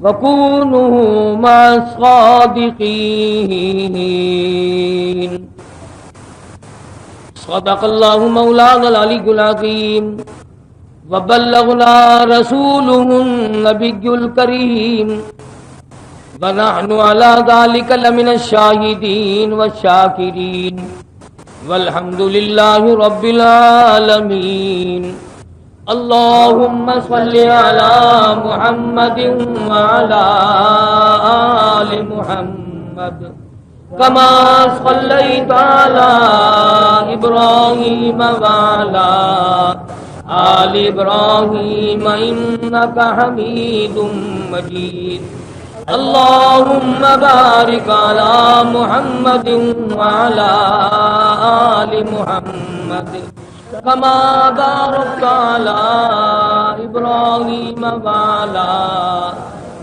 وَكُونُوا مَعَ الصَّادِقِينَ صدق اللہ مولانا العلی العظیم وبلغنا رسوله النبی الکریم ونحن على ذلك لمن الشاہدین والشاکرین والحمد للہ رب العالمین اللہم صل علی محمد وعلی آل محمد کما صلیت علی ابراہیم وعلی آل ابراہیم انک حمید مجید اللہم بارک علی محمد وعلی آل محمد کما بارکت علی ابراہیم وعلی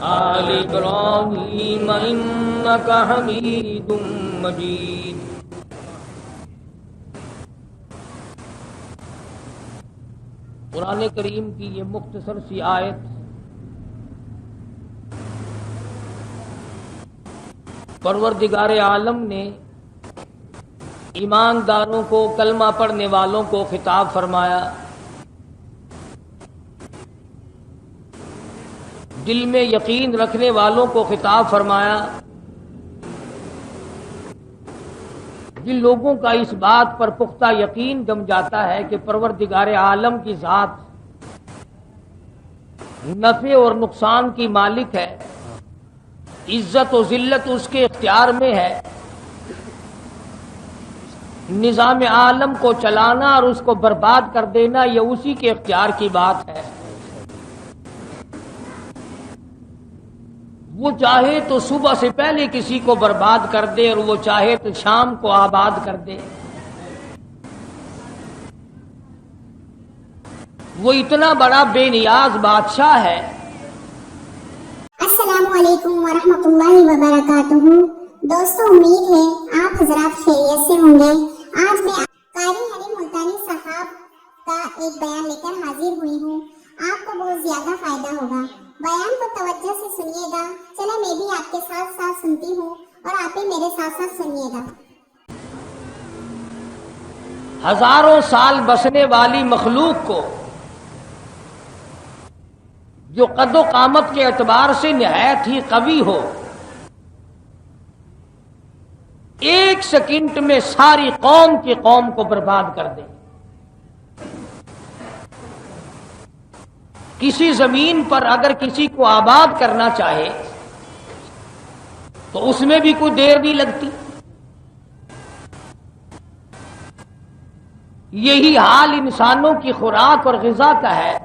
آل ابراہیم انک حمید مجید۔ قرآن کریم کی یہ مختصر سی آیت پروردگار عالم نے ایمانداروں کو، کلمہ پڑھنے والوں کو خطاب فرمایا، دل میں یقین رکھنے والوں کو خطاب فرمایا۔ جن لوگوں کا اس بات پر پختہ یقین جم جاتا ہے کہ پروردگار عالم کی ذات نفع اور نقصان کی مالک ہے، عزت و ذلت اس کے اختیار میں ہے، نظام عالم کو چلانا اور اس کو برباد کر دینا یہ اسی کے اختیار کی بات ہے۔ وہ چاہے تو صبح سے پہلے کسی کو برباد کر دے اور وہ چاہے تو شام کو آباد کر دے۔ وہ اتنا بڑا بے نیاز بادشاہ ہے۔ السلام علیکم ورحمۃ اللہ وبرکاتہ۔ دوستو، امید ہے آپ حضرات خیریت سے ہوں گے۔ آج میں قاری علی ملتانی صاحب کا ایک بیان لے کر حاضر ہوئی ہوں۔ آپ کو بہت زیادہ فائدہ ہوگا، بیان کو توجہ سے سنیے گا۔ چلے میں بھی آپ کے ساتھ ساتھ سنتی ہوں اور آپ بھی میرے ساتھ ساتھ سنیے گا۔ ہزاروں سال بسنے والی مخلوق کو جو قد و قامت کے اعتبار سے نہایت ہی قوی ہو، ایک سیکنڈ میں ساری قوم کی قوم کو برباد کر دے۔ کسی زمین پر اگر کسی کو آباد کرنا چاہے تو اس میں بھی کوئی دیر نہیں لگتی۔ یہی حال انسانوں کی خوراک اور غذا کا ہے۔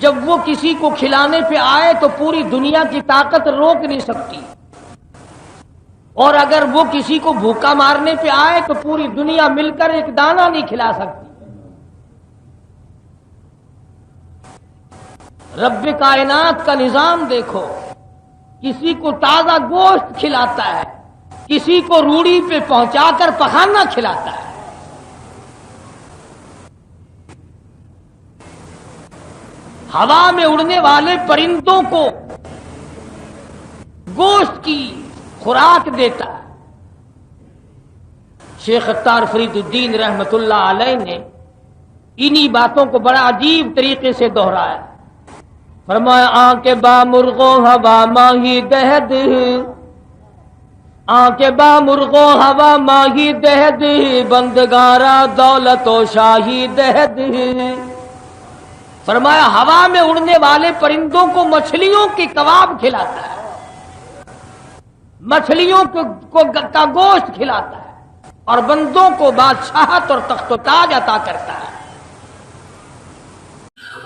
جب وہ کسی کو کھلانے پہ آئے تو پوری دنیا کی طاقت روک نہیں سکتی، اور اگر وہ کسی کو بھوکا مارنے پہ آئے تو پوری دنیا مل کر ایک دانہ نہیں کھلا سکتی۔ رب کائنات کا نظام دیکھو، کسی کو تازہ گوشت کھلاتا ہے، کسی کو روڑی پہ پہنچا کر پخانا کھلاتا ہے۔ ہوا میں اڑنے والے پرندوں کو گوشت کی خوراک دیتا ہے۔ شیخ اتار فرید الدین رحمت اللہ علیہ نے انہی باتوں کو بڑا عجیب طریقے سے دہرایا۔ فرمایا آنکھ با مرغو ہوا ماہی دہد، آنکھ با مرغو ہوا ماہی دہد، بندگارا دولت و شاہی دہد۔ فرمایا ہوا میں اڑنے والے پرندوں کو مچھلیوں کے کباب کھلاتا ہے، مچھلیوں کا گوشت کھلاتا ہے، اور بندوں کو بادشاہت اور تخت و تاج عطا کرتا ہے۔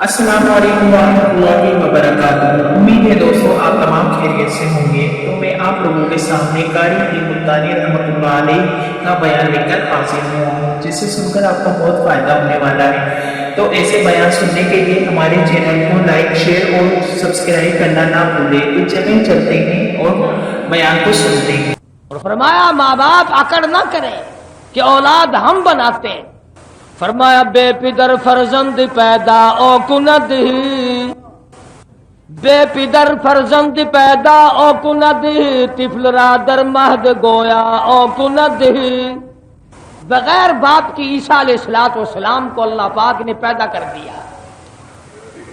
السلام علیکم ورحمۃ اللہ وبرکاتہ۔ امید ہے دوستو آپ تمام خیریت سے ہوں گے۔ تو میں آپ لوگوں کے سامنے قاری علی ملتانی رحمۃ اللہ علیہ کا بیان لے کر حاضر ہوا ہوں، جسے سن کر آپ کو بہت فائدہ ہونے والا ہے۔ تو ایسے بیان سننے کے لیے ہمارے چینل کو لائک، شیئر اور سبسکرائب کرنا نہ بھولیں۔ تو چلیں چلتے ہیں اور بیان کو سنتے ہیں۔ اور فرمایا ماں باپ اکڑ نہ کریں کہ اولاد ہم بناتے ہیں۔ فرمایا بے پدر فرزند پیدا او کند، بے پدر فرزند پیدا او کند طفل را در مہد گویا او کند بغیر باپ کی عیسیٰ علیہ السلام کو اللہ پاک نے پیدا کر دیا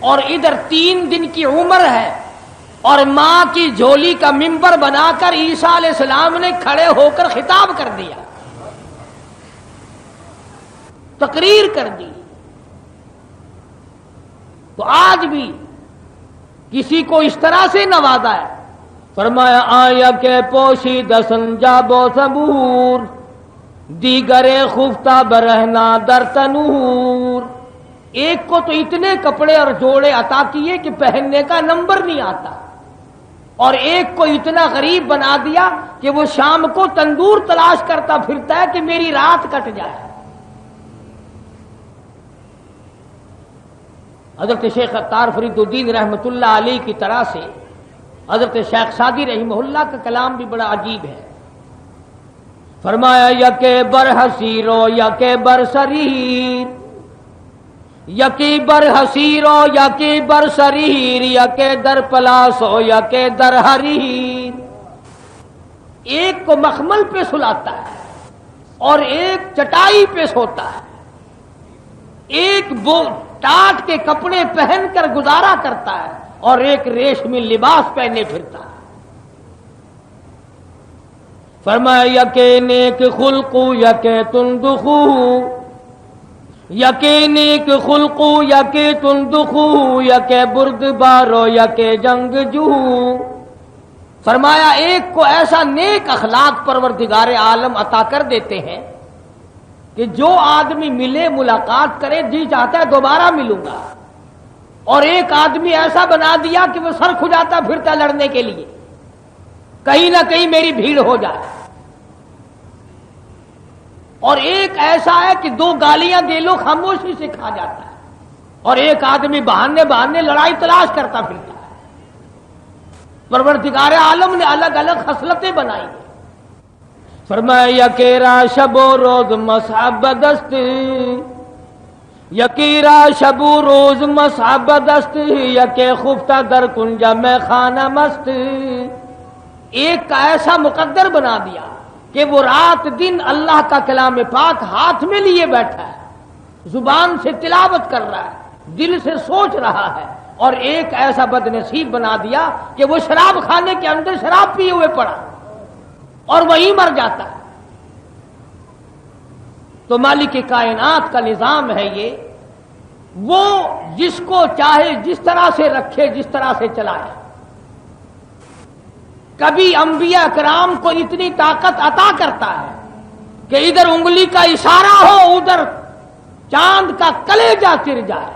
اور ادھر 3 دن کی عمر ہے اور ماں کی جھولی کا منبر بنا کر عیسیٰ علیہ السلام نے کھڑے ہو کر خطاب کر دیا تقریر کر دی تو آج بھی کسی کو اس طرح سے نوازا ہے فرمایا آیا کہ پوشیدہ سنجاب و صبور دیگر خفتہ برہنا در تنور ایک کو تو اتنے کپڑے اور جوڑے عطا کیے کہ پہننے کا نمبر نہیں آتا اور ایک کو اتنا غریب بنا دیا کہ وہ شام کو تندور تلاش کرتا پھرتا ہے کہ میری رات کٹ جائے حضرت شیخ عطار فرید الدین رحمت اللہ علیہ کی طرح سے حضرت شیخ سعدی رحمہ اللہ کا کلام بھی بڑا عجیب ہے فرمایا یکے بر حسیرو یکے بر سریر یکی بر حسیرو یکی بر سریر یکے در پلاسو یکے در حریر ایک کو مخمل پہ سلاتا ہے اور ایک چٹائی پہ سوتا ہے ایک ٹاٹ کے کپڑے پہن کر گزارا کرتا ہے اور ایک ریشمی لباس پہنے پھرتا ہے فرمایا یکے نیک خلقو یکے تندخو یکے نیک خلقو یکے تندخو یکے برد بارو یکے جنگ جو فرمایا ایک کو ایسا نیک اخلاق پروردگار عالم عطا کر دیتے ہیں کہ جو آدمی ملے ملاقات کرے جی چاہتا ہے دوبارہ ملوں گا اور ایک آدمی ایسا بنا دیا کہ وہ سر کھجاتا پھرتا لڑنے کے لیے کہیں نہ کہیں میری بھیڑ ہو جائے اور ایک ایسا ہے کہ 2 گالیاں دے لو خاموشی سے کھا جاتا ہے اور ایک آدمی بہانے لڑائی تلاش کرتا پھرتا ہے پروردگار عالم نے الگ الگ خصلتیں بنائی ہیں فرمایا یکیرا شب و روز مصحب دست یکیرا شب و روز مصحب دست یکے خفتہ در کنجا میں خانہ مست ایک کا ایسا مقدر بنا دیا کہ وہ رات دن اللہ کا کلام پاک ہاتھ میں لیے بیٹھا ہے زبان سے تلاوت کر رہا ہے دل سے سوچ رہا ہے اور ایک ایسا بد نصیب بنا دیا کہ وہ شراب خانے کے اندر شراب پیے ہوئے پڑا اور وہی مر جاتا ہے تو مالک کائنات کا نظام ہے یہ وہ جس کو چاہے جس طرح سے رکھے جس طرح سے چلائے کبھی انبیاء کرام کو اتنی طاقت عطا کرتا ہے کہ ادھر انگلی کا اشارہ ہو ادھر چاند کا کلیجہ چر جائے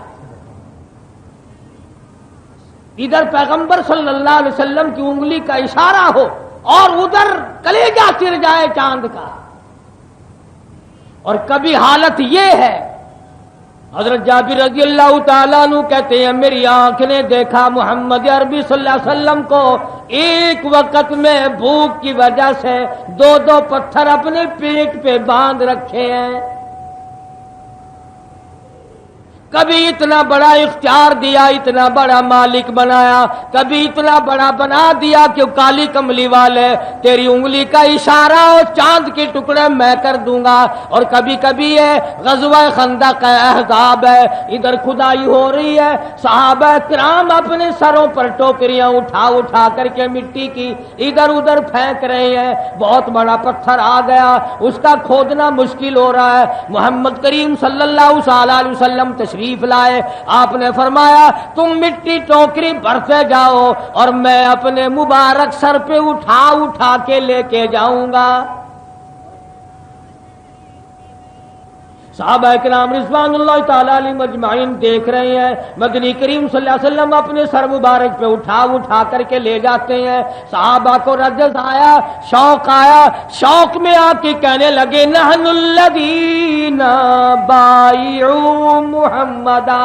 ادھر پیغمبر صلی اللہ علیہ وسلم کی انگلی کا اشارہ ہو اور ادھر کلیجہ چر جائے چاند کا اور کبھی حالت یہ ہے حضرت جابر رضی اللہ تعالیٰ عنہ کہتے ہیں میری آنکھ نے دیکھا محمد عربی صلی اللہ علیہ وسلم کو ایک وقت میں بھوک کی وجہ سے 2 پتھر اپنے پیٹ پہ باندھ رکھے ہیں کبھی اتنا بڑا اختیار دیا اتنا بڑا مالک بنایا کبھی اتنا بڑا بنا دیا کہ کالی کملی والے تیری انگلی کا اشارہ اور چاند کے ٹکڑے میں کر دوں گا اور کبھی کبھی یہ غزوہ خندق کا احزاب ہے ادھر کھدائی ہو رہی ہے صحابہ کرام اپنے سروں پر ٹوکریاں اٹھا کر کے مٹی کی ادھر ادھر پھینک رہے ہیں بہت بڑا پتھر آ گیا اس کا کھودنا مشکل ہو رہا ہے محمد کریم صلی اللہ علیہ وسلم تشریف لائے آپ نے فرمایا تم مٹی ٹوکری بھرتے جاؤ اور میں اپنے مبارک سر پہ اٹھا کے لے کے جاؤں گا صحابہ کرام رضوان اللہ تعالی علیہم اجمعین دیکھ رہے ہیں مدنی کریم صلی اللہ علیہ وسلم اپنے سر مبارک پہ اٹھا کر کے لے جاتے ہیں صحابہ کو رجز آیا شوق میں آ کے کہنے لگے نحن الذین بایعوا محمدا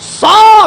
100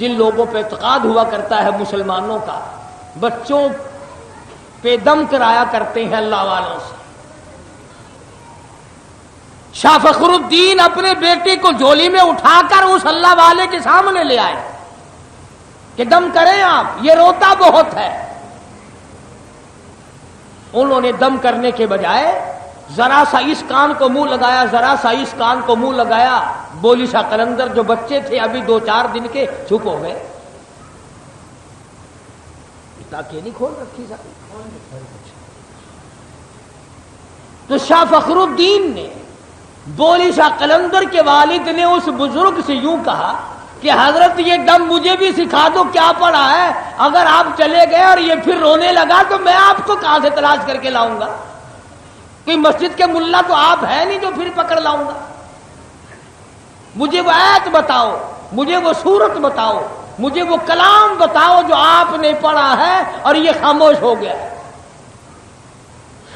جن لوگوں پہ اعتقاد ہوا کرتا ہے مسلمانوں کا، بچوں پہ دم کرایا کرتے ہیں اللہ والوں سے. شاہ فخر الدین اپنے بیٹے کو جھولی میں اٹھا کر اس اللہ والے کے سامنے لے آئے کہ دم کریں آپ، یہ روتا بہت ہے. انہوں نے دم کرنے کے بجائے ذرا سا اس کان کو منہ لگایا، ذرا سا اس کان کو منہ لگایا. بولی شاہ قلندر جو بچے تھے ابھی 2-4 دن کے، چپ ہو گئے. تاکہ نہیں کھول رکھی ساری. تو شاہ فخر الدین نے، بولی شاہ قلندر کے والد نے اس بزرگ سے یوں کہا کہ حضرت یہ دم مجھے بھی سکھا دو، کیا پڑا ہے؟ اگر آپ چلے گئے اور یہ پھر رونے لگا تو میں آپ کو کہاں سے تلاش کر کے لاؤں گا؟ کوئی مسجد کے ملا تو آپ ہے نہیں جو پھر پکڑ لاؤں گا. مجھے وہ آیت بتاؤ، مجھے وہ سورت بتاؤ، مجھے وہ کلام بتاؤ جو آپ نے پڑھا ہے اور یہ خاموش ہو گیا ہے.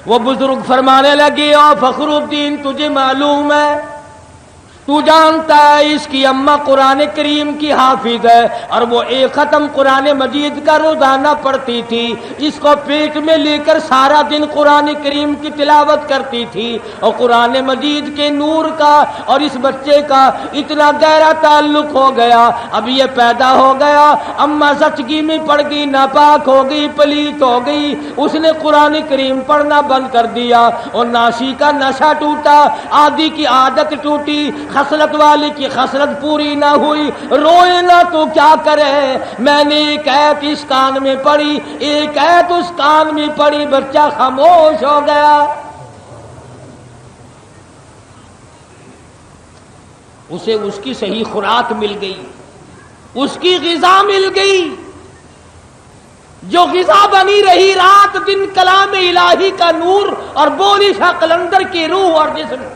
وہ بزرگ فرمانے لگے، او فخر الدین تجھے معلوم ہے، تو جانتا ہے اس کی اماں قرآن کریم کی حافظ ہے اور وہ ایک ختم قرآن مجید کا روزانہ پڑھتی تھی. اس کو پیٹ میں لے کر سارا دن قرآن کریم کی تلاوت کرتی تھی اور قرآن مجید کے نور کا اور اس بچے کا اتنا گہرا تعلق ہو گیا. اب یہ پیدا ہو گیا، اماں زچگی میں پڑ گئی، ناپاک ہو گئی، پلیت ہو گئی. اس نے قرآن کریم پڑھنا بند کر دیا اور ناشی کا نشہ ٹوٹا، عادی کی عادت ٹوٹی، خصلت والی کی خصلت پوری نہ ہوئی. روئے نہ تو کیا کرے؟ میں نے ایک ایت اس کان میں پڑھی، ایک ایت اس کان میں پڑھی، بچہ خاموش ہو گیا. اسے اس کی صحیح خوراک مل گئی، اس کی غذا مل گئی، جو غذا بنی رہی رات دن کلام الہی کا نور اور بولی شاہ قلندر کی روح اور جسم.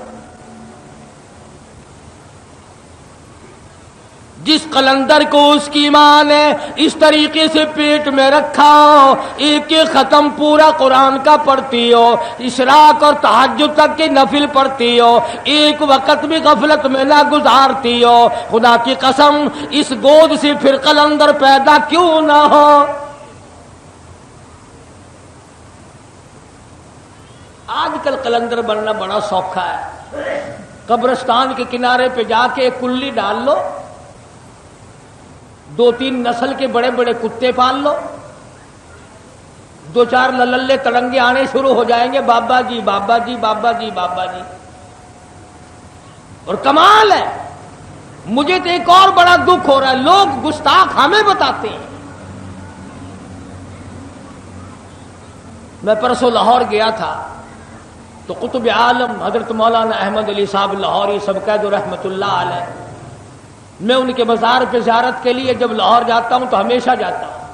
جس قلندر کو اس کی ماں نے اس طریقے سے پیٹ میں رکھا ہو، ایک ایک ختم پورا قرآن کا پڑھتی ہو، اشراق اور تہجد تک کے نفل پڑھتی ہو، ایک وقت بھی غفلت میں نہ گزارتی ہو، خدا کی قسم اس گود سے پھر قلندر پیدا کیوں نہ ہو. آج کل قلندر بننا بڑا سوکھا ہے. قبرستان کے کنارے پہ جا کے ایک کلی ڈال لو، 2-3 نسل کے بڑے بڑے کتے پال لو، 2-4 للے تڑنگے آنے شروع ہو جائیں گے، بابا جی بابا جی بابا جی بابا جی. اور کمال ہے، مجھے تو ایک اور بڑا دکھ ہو رہا ہے، لوگ گستاخ ہمیں بتاتے ہیں. میں پرسوں لاہور گیا تھا تو قطب عالم حضرت مولانا احمد علی صاحب لاہوری سب قید رحمت اللہ علیہ، میں ان کے مزار پہ زیارت کے لیے جب لاہور جاتا ہوں تو ہمیشہ جاتا ہوں.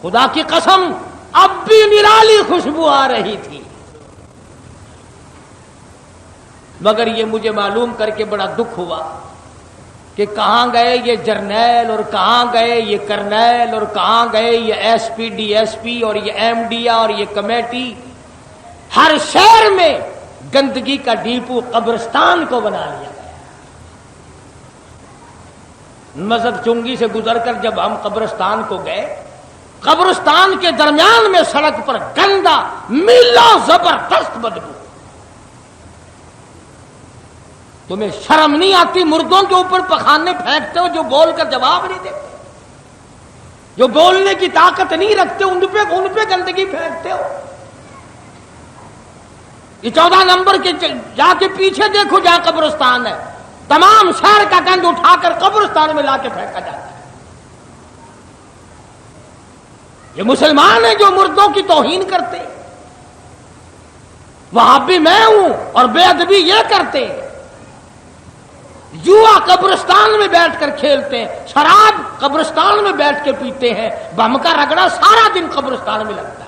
خدا کی قسم اب بھی نرالی خوشبو آ رہی تھی، مگر یہ مجھے معلوم کر کے بڑا دکھ ہوا کہ کہاں گئے یہ جرنیل اور کہاں گئے یہ کرنیل اور کہاں گئے یہ S P D S P اور یہ ایم ڈی اور یہ کمیٹی. ہر شہر میں گندگی کا ڈیپو قبرستان کو بنا لیا. مزد چنگی سے گزر کر جب ہم قبرستان کو گئے، قبرستان کے درمیان میں سڑک پر گندا میلا زبردست بدبو. تمہیں شرم نہیں آتی؟ مردوں کے اوپر پخانے پھینکتے ہو جو بول کر جواب نہیں دیتے، جو بولنے کی طاقت نہیں رکھتے، ان پہ گندگی پھینکتے ہو. یہ 14 نمبر کے جا کے پیچھے دیکھو جہاں قبرستان ہے، تمام شہر کا گند اٹھا کر قبرستان میں لا کے پھینکا جاتا ہے. یہ مسلمان ہیں جو مردوں کی توہین کرتے، وہاں بھی میں ہوں اور بے ادبی یہ کرتے، جوا قبرستان میں بیٹھ کر کھیلتے ہیں، شراب قبرستان میں بیٹھ کے پیتے ہیں، بم کا رگڑا سارا دن قبرستان میں لگتا ہے.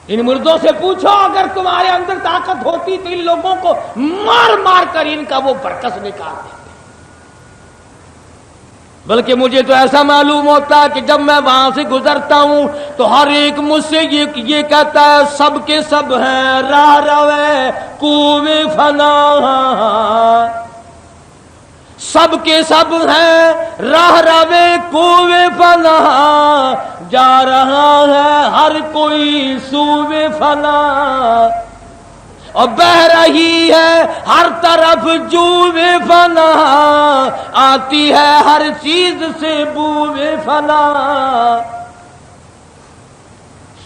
ان مردوں سے پوچھو اگر تمہارے اندر طاقت ہوتی تو ان لوگوں کو مار مار کر ان کا وہ برکس نکال دیتے. بلکہ مجھے تو ایسا معلوم ہوتا ہے کہ جب میں وہاں سے گزرتا ہوں تو ہر ایک مجھ سے یہ کہتا ہے سب کے سب ہیں راہ روے کوے فنا، سب کے سب ہیں راہ روے کوے فنا، جا رہا ہے ہر کوئی سوے فنا، اور بہ رہی ہے ہر طرف جوے فنا، آتی ہے ہر چیز سے بوے فنا۔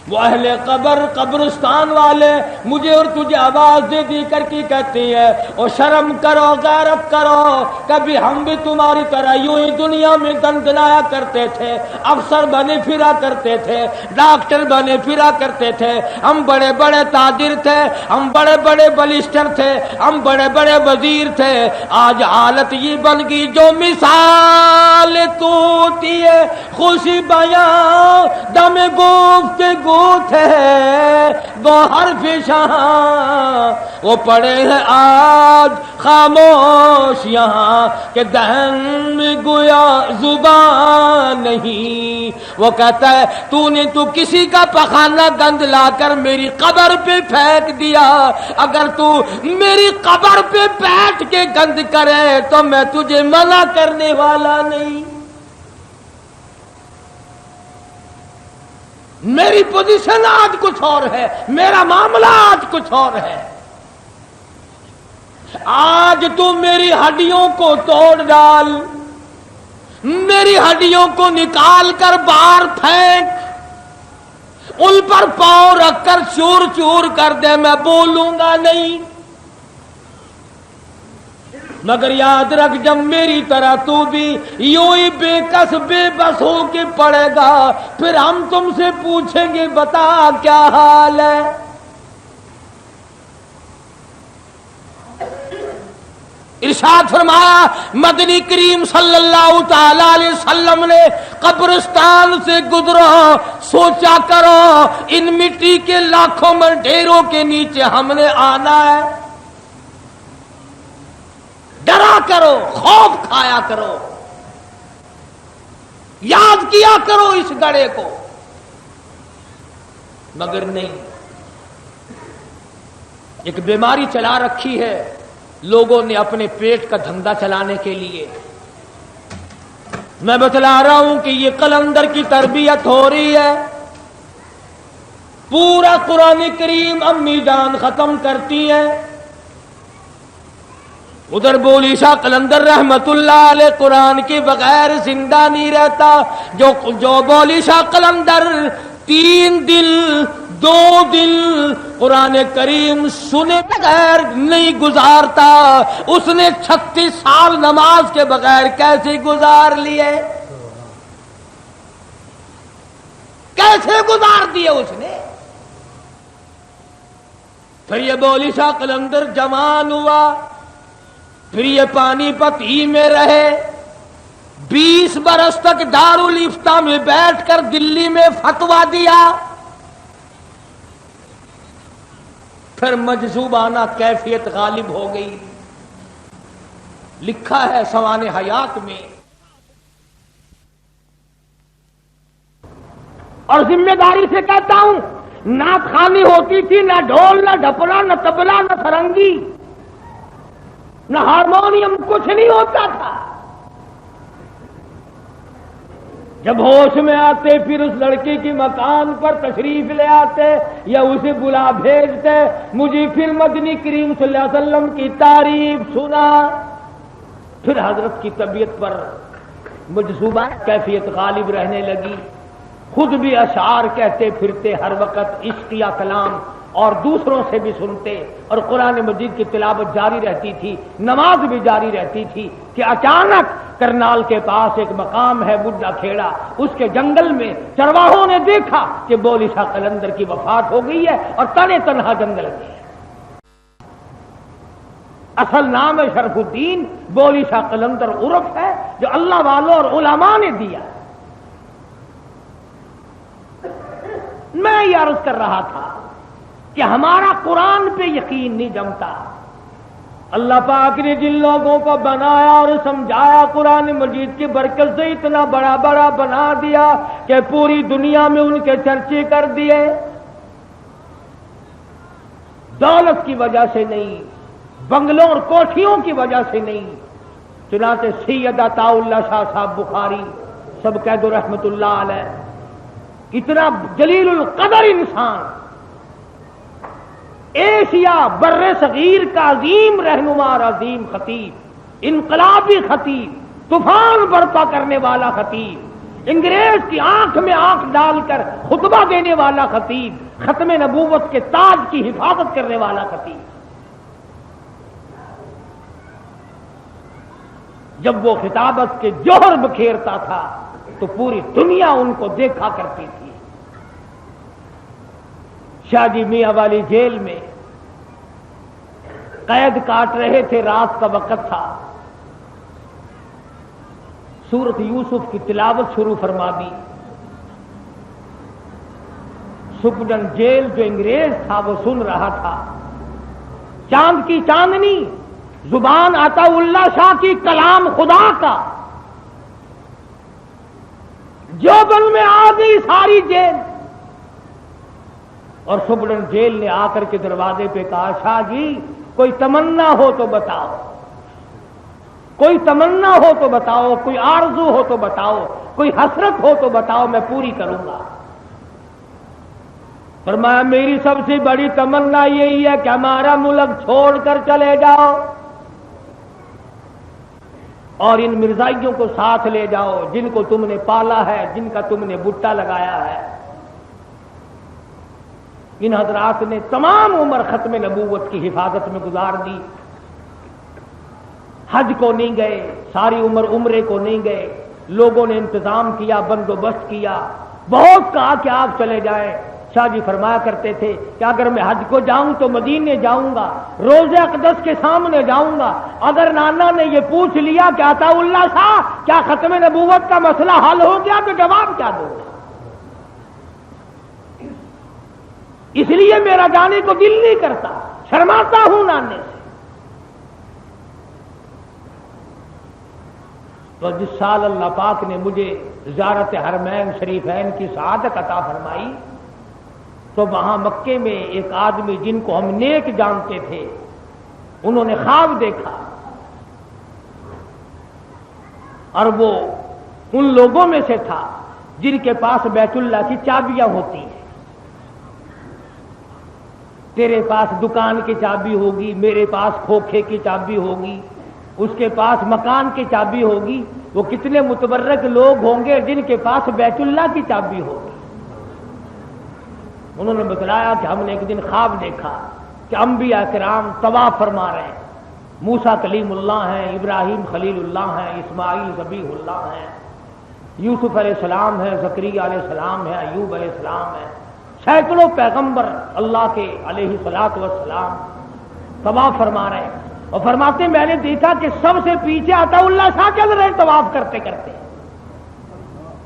وہ اہل قبر قبرستان والے مجھے اور تجھے آواز دے دی کر کے کہتی ہے اور شرم کرو غیرت کرو، کبھی ہم بھی تمہاری طرح یوں ہی دنیا میں گنگنایا کرتے تھے، افسر بنے پھرا کرتے تھے، ڈاکٹر بنے پھرا کرتے تھے، ہم بڑے بڑے تاجر تھے، ہم بڑے بڑے بلسٹر تھے، ہم بڑے بڑے وزیر تھے، آج حالت یہ بن گئی جو مثال توتی ہے خوشی بیاں دم گفتگو ہے وہ حرف شاہ، وہ پڑے ہیں آج خاموش یہاں کہ دہن میں گویا زبان نہیں، وہ کہتا ہے تو کسی کا پخانہ گند لا کر میری قبر پہ پھینک دیا، اگر تو میری قبر پہ بیٹھ کے گند کرے تو میں تجھے منع کرنے والا نہیں۔ میری پوزیشن آج کچھ اور ہے، میرا معاملہ آج کچھ اور ہے، آج تو میری ہڈیوں کو توڑ ڈال، میری ہڈیوں کو نکال کر باہر پھینک، ان پر پاؤں رکھ کر چور چور کر دے، میں بولوں گا نہیں، مگر یاد رکھ جب میری طرح تو بھی یوں ہی بے کس بے بس ہو کے پڑے گا، پھر ہم تم سے پوچھیں گے بتا کیا حال ہے۔ ارشاد فرمایا مدنی کریم صلی اللہ تعالی علیہ وسلم نے قبرستان سے گزرو، سوچا کرو ان مٹی کے لاکھوں من ڈھیروں کے نیچے ہم نے آنا ہے، ڈرا کرو، خوف کھایا کرو، یاد کیا کرو اس گڑھے کو، مگر نہیں، ایک بیماری چلا رکھی ہے لوگوں نے اپنے پیٹ کا دھندا چلانے کے لیے۔ میں بتلا رہا ہوں کہ یہ قلندر کی تربیت ہو رہی ہے، پورا قرآن کریم امی جان ختم کرتی ہے، ادھر بولی شاہ قلندر رحمت اللہ علیہ قرآن کے بغیر زندہ نہیں رہتا، جو بولی شاہ قلندر 3 دن 2 دن قرآن کریم سنے بغیر نہیں گزارتا، اس نے 36 سال نماز کے بغیر کیسے گزار لیے، کیسے گزار دیے اس نے۔ پھر یہ بولی شاہ قلندر جوان ہوا، پھر یہ پانی پت ہی میں رہے، 20 برس تک دارالفتہ میں بیٹھ کر دلی میں فتویٰ دیا، پھر مجذوبانہ کیفیت غالب ہو گئی۔ لکھا ہے سوانح حیات میں، اور ذمہ داری سے کہتا ہوں نعت خوانی ہوتی تھی، نہ ڈھول نہ ڈھپلا نہ تبلا نہ سرنگی نہ ہارمونیم، کچھ نہیں ہوتا تھا۔ جب ہوش میں آتے پھر اس لڑکی کی مکان پر تشریف لے آتے یا اسے بلا بھیجتے، مجھے پھر مدنی کریم صلی اللہ علیہ وسلم کی تعریف سنا، پھر حضرت کی طبیعت پر مجذوبہ کیفیت غالب رہنے لگی، خود بھی اشعار کہتے پھرتے ہر وقت عشقیہ کلام، اور دوسروں سے بھی سنتے، اور قرآن مجید کی تلاوت جاری رہتی تھی، نماز بھی جاری رہتی تھی، کہ اچانک کرنال کے پاس ایک مقام ہے بڈھا کھیڑا، اس کے جنگل میں چرواہوں نے دیکھا کہ بولی شاہ قلندر کی وفات ہو گئی ہے اور تنے تنہا جنگل میں ہے۔ اصل نام ہے شرف الدین، بولی شاہ قلندر عرف ہے جو اللہ والوں اور علماء نے دیا۔ میں یہ عرض کر رہا تھا کہ ہمارا قرآن پہ یقین نہیں جمتا، اللہ پاک نے جن لوگوں کو بنایا اور سمجھایا قرآن مجید کی برکت سے اتنا بڑا بڑا بنا دیا کہ پوری دنیا میں ان کے چرچے کر دیے. دولت کی وجہ سے نہیں، بنگلوں اور کوٹھیوں کی وجہ سے نہیں. چنانچہ سید عطا اللہ شاہ صاحب بخاری سب کہہ دو رحمت اللہ علیہ، اتنا جلیل القدر انسان، ایشیا بر صغیر کا عظیم رہنما اور عظیم خطیب، انقلابی خطیب، طوفان برپا کرنے والا خطیب، انگریز کی آنکھ میں آنکھ ڈال کر خطبہ دینے والا خطیب، ختم نبوت کے تاج کی حفاظت کرنے والا خطیب. جب وہ خطابت کے جوہر بکھیرتا تھا تو پوری دنیا ان کو دیکھا کرتی تھی. شاہ جی میاں والی جیل میں قید کاٹ رہے تھے، رات کا وقت تھا. سورت یوسف کی تلاوت شروع فرما دی. سپرڈن جیل جو انگریز تھا وہ سن رہا تھا. چاند کی چاندنی، زبان عطا اللہ شاہ کی، کلام خدا کا، جو بن میں آ گئی ساری جیل. اور سپرڈن جیل نے آ کر کے دروازے پہ کہا، شاہ جی کوئی تمنا ہو تو بتاؤ، کوئی تمنا ہو تو بتاؤ، کوئی آرزو ہو تو بتاؤ، کوئی حسرت ہو تو بتاؤ، میں پوری کروں گا. فرمایا میری سب سے بڑی تمنا یہی ہے کہ ہمارا ملک چھوڑ کر چلے جاؤ اور ان مرزائیوں کو ساتھ لے جاؤ جن کو تم نے پالا ہے، جن کا تم نے بٹا لگایا ہے. ان حضرات نے تمام عمر ختم نبوت کی حفاظت میں گزار دی. حج کو نہیں گئے، ساری عمر عمرے کو نہیں گئے. لوگوں نے انتظام کیا، بندوبست کیا، بہت کہا کہ آپ چلے جائیں. شاہ جی فرمایا کرتے تھے کہ اگر میں حج کو جاؤں تو مدینے جاؤں گا، روضہ اقدس کے سامنے جاؤں گا. اگر نانا نے یہ پوچھ لیا کہ عطا اللہ شاہ کیا ختم نبوت کا مسئلہ حل ہو گیا تو جواب کیا دوں گا؟ اس لیے میرا جانے کو دل نہیں کرتا، شرماتا ہوں نانے سے. تو جس سال اللہ پاک نے مجھے زیارت حرمین شریفین کی سعادت عطا فرمائی تو وہاں مکے میں ایک آدمی جن کو ہم نیک جانتے تھے، انہوں نے خواب دیکھا، اور وہ ان لوگوں میں سے تھا جن کے پاس بیت اللہ کی چابیاں ہوتی ہیں. تیرے پاس دکان کی چابی ہوگی، میرے پاس کھوکھے کی چابی ہوگی، اس کے پاس مکان کی چابی ہوگی. وہ کتنے متبرک لوگ ہوں گے جن کے پاس بیت اللہ کی چابی ہوگی. انہوں نے بتلایا کہ ہم نے ایک دن خواب دیکھا کہ انبیاء کرام طواف فرما رہے ہیں. موسیٰ کلیم اللہ ہیں، ابراہیم خلیل اللہ ہیں، اسماعیل ذبیح اللہ ہیں، یوسف علیہ السلام ہیں، زکریا علیہ السلام ہیں، ایوب علیہ السلام ہیں. سینکڑوں پیغمبر اللہ کے علیہ الصلوۃ والسلام طواف فرما رہے ہیں. اور فرماتے میں نے دیکھا کہ سب سے پیچھے عطا اللہ شاہ چل رہے ہیں طواف کرتے کرتے.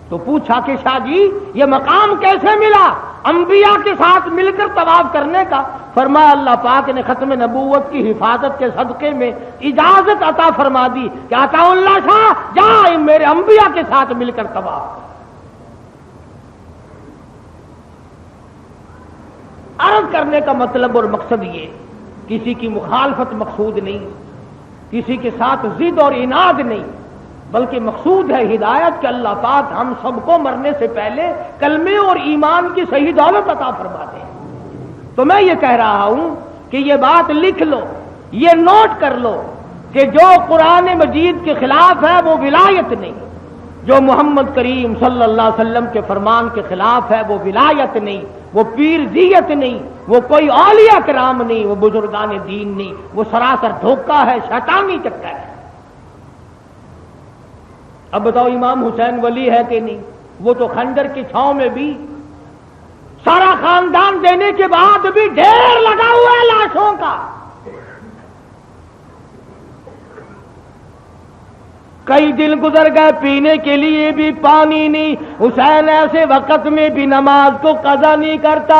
تو پوچھا کہ شاہ جی یہ مقام کیسے ملا انبیاء کے ساتھ مل کر طواف کرنے کا؟ فرمایا اللہ پاک نے ختم نبوت کی حفاظت کے صدقے میں اجازت عطا فرما دی کہ عطا اللہ شاہ جا میرے انبیاء کے ساتھ مل کر طواف کر. عرض کرنے کا مطلب اور مقصد یہ، کسی کی مخالفت مقصود نہیں، کسی کے ساتھ ضد اور عناد نہیں، بلکہ مقصود ہے ہدایت کہ اللہ پاک ہم سب کو مرنے سے پہلے کلمے اور ایمان کی صحیح دولت عطا فرما دے. تو میں یہ کہہ رہا ہوں کہ یہ بات لکھ لو، یہ نوٹ کر لو کہ جو قرآن مجید کے خلاف ہے وہ ولایت نہیں، جو محمد کریم صلی اللہ علیہ وسلم کے فرمان کے خلاف ہے وہ ولایت نہیں، وہ پیرزیت نہیں، وہ کوئی اولیاء کرام نہیں، وہ بزرگان دین نہیں، وہ سراسر دھوکہ ہے، شیطانی چکر ہے. اب بتاؤ امام حسین ولی ہے کہ نہیں؟ وہ تو خنجر کی چھاؤں میں بھی سارا خاندان دینے کے بعد بھی ڈھیر لگا ہوا ہے لاشوں کا. کئی دن گزر گئے پینے کے لیے بھی پانی نہیں. حسین ایسے وقت میں بھی نماز کو قضا نہیں کرتا.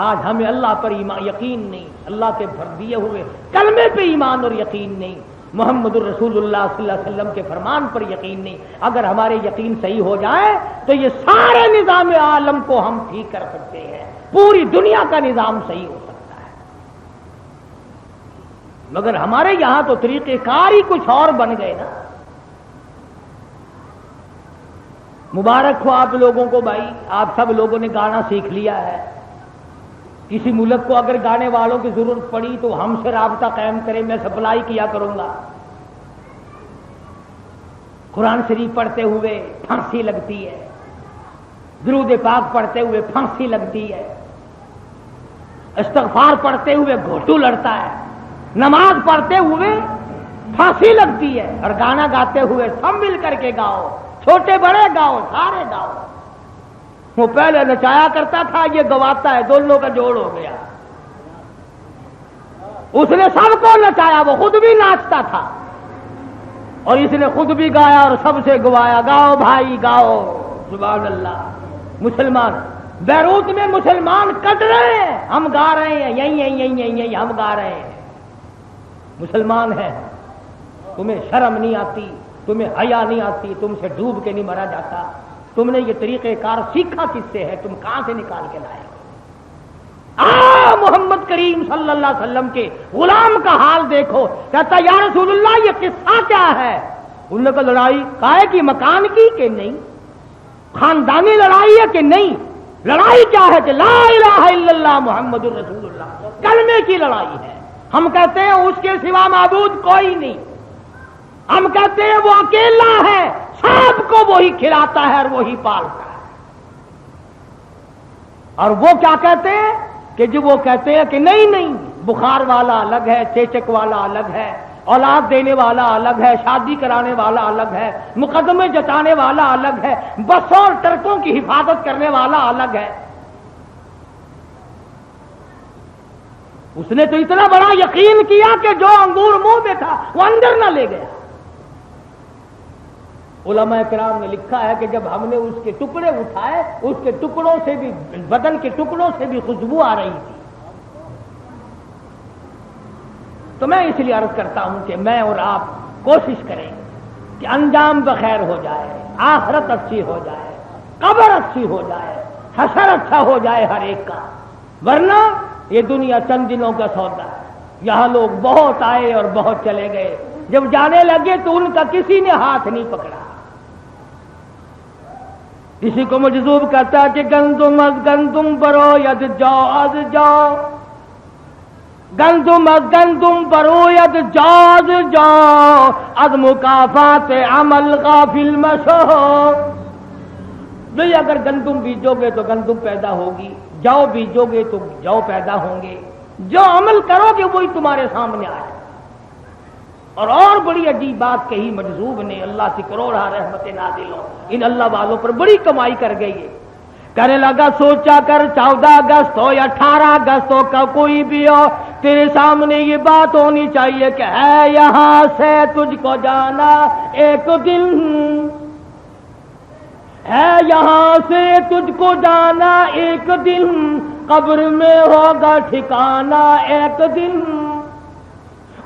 آج ہمیں اللہ پر یقین نہیں، اللہ کے دیے ہوئے کلمے پہ ایمان اور یقین نہیں، محمد الرسول اللہ صلی اللہ علیہ وسلم کے فرمان پر یقین نہیں۔ اگر ہمارے یقین صحیح ہو جائے تو یہ سارے نظام عالم کو ہم ٹھیک کر سکتے ہیں، پوری دنیا کا نظام صحیح ہو سکتا ہے۔ مگر ہمارے یہاں تو طریقہ کار ہی کچھ اور بن گئے نا۔ مبارک ہو آپ لوگوں کو بھائی، آپ سب لوگوں نے گانا سیکھ لیا ہے۔ کسی ملک کو اگر گانے والوں کی ضرورت پڑی تو ہم سے رابطہ قائم کرے، میں سپلائی کیا کروں گا۔ قرآن شریف پڑھتے ہوئے پھانسی لگتی ہے، درود پاک پڑھتے ہوئے پھانسی لگتی ہے، استغفار پڑھتے ہوئے گھوٹو لڑتا ہے، نماز پڑھتے ہوئے پھانسی لگتی ہے، اور گانا گاتے ہوئے سب مل کر کے گاؤ، چھوٹے بڑے گاؤ، سارے گاؤ۔ وہ پہلے نچایا کرتا تھا، یہ گواتا ہے، دونوں کا جوڑ ہو گیا۔ اس نے سب کو نچایا، وہ خود بھی ناچتا تھا، اور اس نے خود بھی گایا اور سب سے گوایا، گاؤ بھائی گاؤ، سبحان اللہ۔ مسلمان بیروت میں مسلمان کٹ رہے ہیں، ہم گا رہے ہیں، یہی ہم گا رہے ہیں۔ مسلمان ہیں، تمہیں شرم نہیں آتی، تمہیں حیا نہیں آتی، تم سے ڈوب کے نہیں مرا جاتا۔ تم نے یہ طریقہ کار سیکھا کس سے ہے؟ تم کہاں سے نکال کے لائے؟ محمد کریم صلی اللہ علیہ وسلم کے غلام کا حال دیکھو، کہتا یا رسول اللہ یہ قصہ کیا ہے؟ انہوں نے کہا لڑائی کائے کی مکان کی کہ نہیں، خاندانی لڑائی ہے کہ نہیں؟ لڑائی کیا ہے کہ لا الہ الا اللہ محمد الرسول اللہ، کلمے کی لڑائی ہے۔ ہم کہتے ہیں اس کے سوا معبود کوئی نہیں، ہم کہتے ہیں وہ اکیلا ہے، سب کو وہی کھلاتا ہے اور وہی پالتا ہے۔ اور وہ کیا کہتے ہیں کہ جو وہ کہتے ہیں کہ نہیں بخار والا الگ ہے، چیچک والا الگ ہے، اولاد دینے والا الگ ہے، شادی کرانے والا الگ ہے، مقدمے جتانے والا الگ ہے، بسوں اور ٹرکوں کی حفاظت کرنے والا الگ ہے۔ اس نے تو اتنا بڑا یقین کیا کہ جو انگور منہ میں تھا وہ اندر نہ لے گیا۔ علماء کرام نے لکھا ہے کہ جب ہم نے اس کے ٹکڑے اٹھائے، اس کے ٹکڑوں سے بھی، بدن کے ٹکڑوں سے بھی خوشبو آ رہی تھی۔ تو میں اس لیے عرض کرتا ہوں کہ میں اور آپ کوشش کریں کہ انجام بخیر ہو جائے، آخرت اچھی ہو جائے، قبر اچھی ہو جائے، حشر اچھا ہو جائے ہر ایک کا، ورنہ یہ دنیا چند دنوں کا سودا ہے۔ یہاں لوگ بہت آئے اور بہت چلے گئے، جب جانے لگے تو ان کا کسی نے ہاتھ نہیں پکڑا۔ کسی کو مجذوب کہتا ہے کہ گندم از گندم برو ید جاؤ از جاؤ، گندم از گندم برو ید جاؤ از جاؤ، از مکافات عمل غافل مشو۔ نہیں اگر گندم بیجو گے تو گندم پیدا ہوگی، جو بیجو گے تو جو پیدا ہوں گے، جو عمل کرو گے وہی تمہارے سامنے آئے۔ اور بڑی عجیب بات کہی مجذوب نے، اللہ کی کروڑا رحمت نازل ہو، ان اللہ والوں پر بڑی کمائی کر گئی ہے۔ کہنے لگا سوچا کر 14 اگست ہو یا 18 اگست ہو کا کوئی بھی ہو، تیرے سامنے یہ بات ہونی چاہیے کہ ہے یہاں سے تجھ کو جانا ایک دن، ہے یہاں سے تجھ کو جانا ایک دن، قبر میں ہوگا ٹھکانا ایک دن،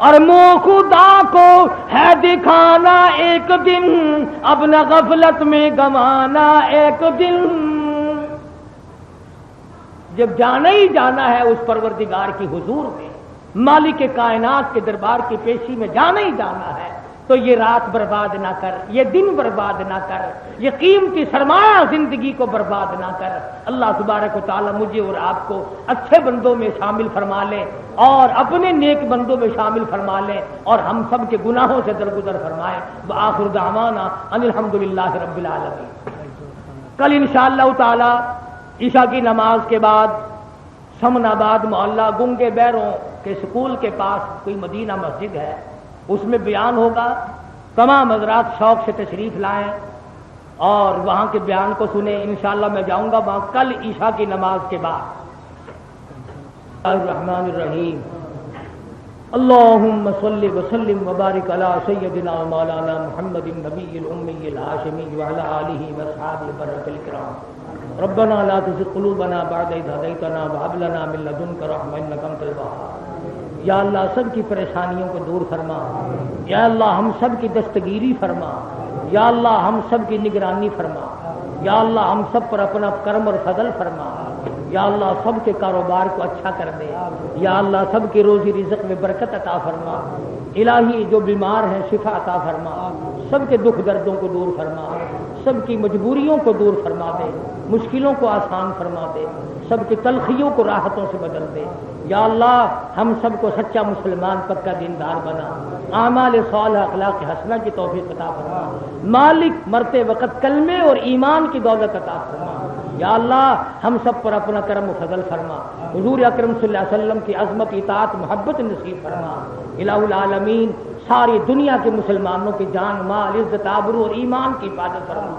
اور منہ خدا کو ہے دکھانا ایک دن، اپنا غفلت میں گمانا ایک دن۔ جب جانا ہی جانا ہے اس پروردگار کی حضور میں، مالک کائنات کے دربار کی پیشی میں جانا ہی جانا ہے، تو یہ رات برباد نہ کر، یہ دن برباد نہ کر، یہ قیمتی سرمایہ زندگی کو برباد نہ کر۔ اللہ تبارک و تعالی مجھے اور آپ کو اچھے بندوں میں شامل فرما لے اور اپنے نیک بندوں میں شامل فرما لے، اور ہم سب کے گناہوں سے درگزر فرمائے۔ وآخر دعوانا ان الحمدللہ رب العالمین۔ کل انشاءاللہ تعالی عشاء کی نماز کے بعد سمن آباد محلہ گنگے بیروں کے سکول کے پاس کوئی مدینہ مسجد ہے، اس میں بیان ہوگا۔ تمام حضرات شوق سے تشریف لائیں اور وہاں کے بیان کو سنیں۔ انشاءاللہ میں جاؤں گا وہاں کل عشاء کی نماز کے بعد۔ الرحمن الرحیم اللهم صل وسلم وبارك على سيدنا مولانا محمد النبي الأمي الهاشمي وعلى آله وأصحابه البررة الكرام. ربنا لا تزغ قلوبنا بعد إذ هديتنا وهب لنا من لدنك رحمة إنك أنت الوهاب. یا اللہ سب کی پریشانیوں کو دور فرما. یا اللہ ہم سب کی دستگیری فرما. یا اللہ ہم سب کی نگرانی فرما. یا اللہ ہم سب پر اپنا کرم اور فضل فرما. یا اللہ سب کے کاروبار کو اچھا کر دے. یا اللہ سب کے روزی رزق میں برکت عطا فرما. الہی جو بیمار ہیں شفا عطا فرما. سب کے دکھ دردوں کو دور فرما. سب کی مجبوریوں کو دور فرما دے. مشکلوں کو آسان فرما دے. سب کی تلخیوں کو راحتوں سے بدل دے. یا اللہ ہم سب کو سچا مسلمان پکا دیندار بنا. اعمال صالحہ اخلاق حسنہ کی توفیق عطا فرما. مالک مرتے وقت کلمے اور ایمان کی دولت عطا فرما. یا اللہ ہم سب پر اپنا کرم و فضل فرما. حضور اکرم صلی اللہ علیہ وسلم کی عظمت اطاعت محبت نصیب فرما. الہ العالمین ساری دنیا کے مسلمانوں کی جان مال عزت آبرو اور ایمان کی حفاظت فرما.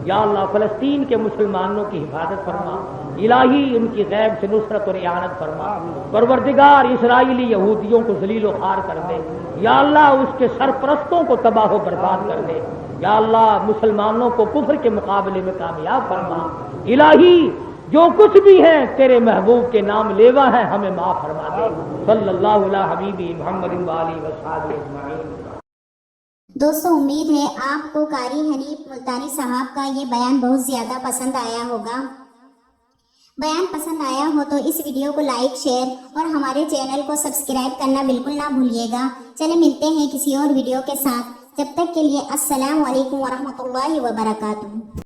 یا اللہ فلسطین کے مسلمانوں کی حفاظت فرما. الہی ان کی غیب سے نصرت اور اعانت فرما. پروردگار اسرائیلی یہودیوں کو ذلیل و خوار کر دے. یا اللہ اس کے سرپرستوں کو تباہ و برباد کر دے. یا اللہ مسلمانوں کو کفر کے مقابلے میں کامیاب فرما. الہی جو کچھ بھی ہے تیرے محبوب کے نام لیوا ہے ہمیں معاف فرما دے. صلی اللہ علی حبیبی محمد وآلہ وصحبہ اجمعین. دوستوں امید ہے آپ کو قاری حنیف ملتانی صاحب کا یہ بیان بہت زیادہ پسند آیا ہوگا. بیان پسند آیا ہو تو اس ویڈیو کو لائک شیئر اور ہمارے چینل کو سبسکرائب کرنا بالکل نہ بھولیے گا. چلے ملتے ہیں کسی اور ویڈیو کے ساتھ. جب تک کے لیے السلام علیکم ورحمۃ اللہ وبرکاتہ.